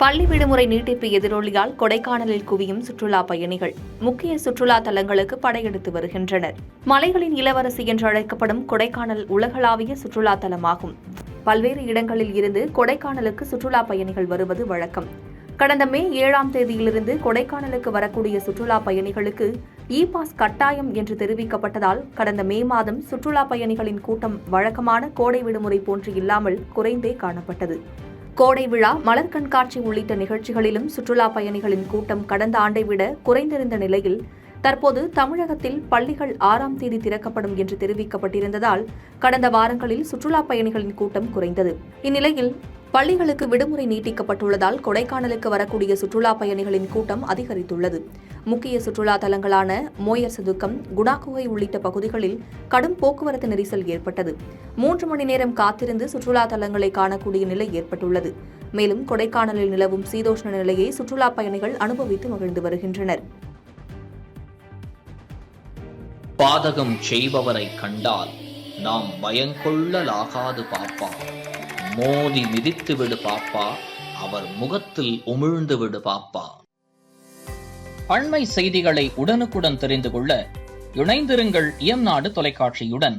பள்ளி விடுமுறை நீட்டிப்பு எதிரொலியால் கொடைக்கானலில் குவியும் சுற்றுலா பயணிகள் முக்கிய சுற்றுலா தலங்களுக்கு படையெடுத்து வருகின்றனர். மலைகளின் இளவரசி என்று அழைக்கப்படும் கொடைக்கானல் உலகளாவிய சுற்றுலா தலமாகும். பல்வேறு இடங்களில் இருந்து கொடைக்கானலுக்கு சுற்றுலா பயணிகள் வருவது வழக்கம். கடந்த மே 7ஆம் தேதியிலிருந்து கொடைக்கானலுக்கு வரக்கூடிய சுற்றுலா பயணிகளுக்கு இ-பாஸ் கட்டாயம் என்று தெரிவிக்கப்பட்டதால் கடந்த மே மாதம் சுற்றுலா பயணிகளின் கூட்டம் வழக்கமான கோடை விடுமுறை போன்று இல்லாமல் குறைந்தே காணப்பட்டது. கோடை விழா, மலர் கண்காட்சி உள்ளிட்ட நிகழ்ச்சிகளிலும் சுற்றுலா பயணிகளின் கூட்டம் கடந்த ஆண்டை விட குறைந்திருந்த நிலையில் தற்போது தமிழகத்தில் பள்ளிகள் 6ஆம் தேதி திறக்கப்படும் என்று தெரிவிக்கப்பட்டிருந்ததால் கடந்த வாரங்களில் சுற்றுலா பயணிகளின் கூட்டம் குறைந்தது. இந்நிலையில் பள்ளிகளுக்கு விடுமுறை நீட்டிக்கப்பட்டுள்ளதால் கொடைக்கானலுக்கு வரக்கூடிய சுற்றுலா பயணிகளின் கூட்டம் அதிகரித்துள்ளது. முக்கிய சுற்றுலா தலங்களான மோயர் சதுக்கம், குணா குகை உள்ளிட்ட பகுதிகளில் கடும் போக்குவரத்து நெரிசல் ஏற்பட்டது. 3 மணி நேரம் காத்திருந்து சுற்றுலா தலங்களை காணக்கூடிய நிலை ஏற்பட்டுள்ளது. மேலும் கொடைக்கானலில் நிலவும் சீதோஷ்ண நிலையை சுற்றுலா பயணிகள் அனுபவித்து மகிழ்ந்து வருகின்றனர். பாதகம் செய்பவரை கண்டால் நாம் பயங்கொள்ளலாகாது பாப்பா, மோதி மிதித்து விடு பாப்பா, அவர் முகத்தில் உமிழ்ந்து விடு பாப்பா. அண்மை செய்திகளை உடனுக்குடன் தெரிந்து கொள்ள இணைந்திருங்கள் இயம்நாடு தொலைக்காட்சியுடன்.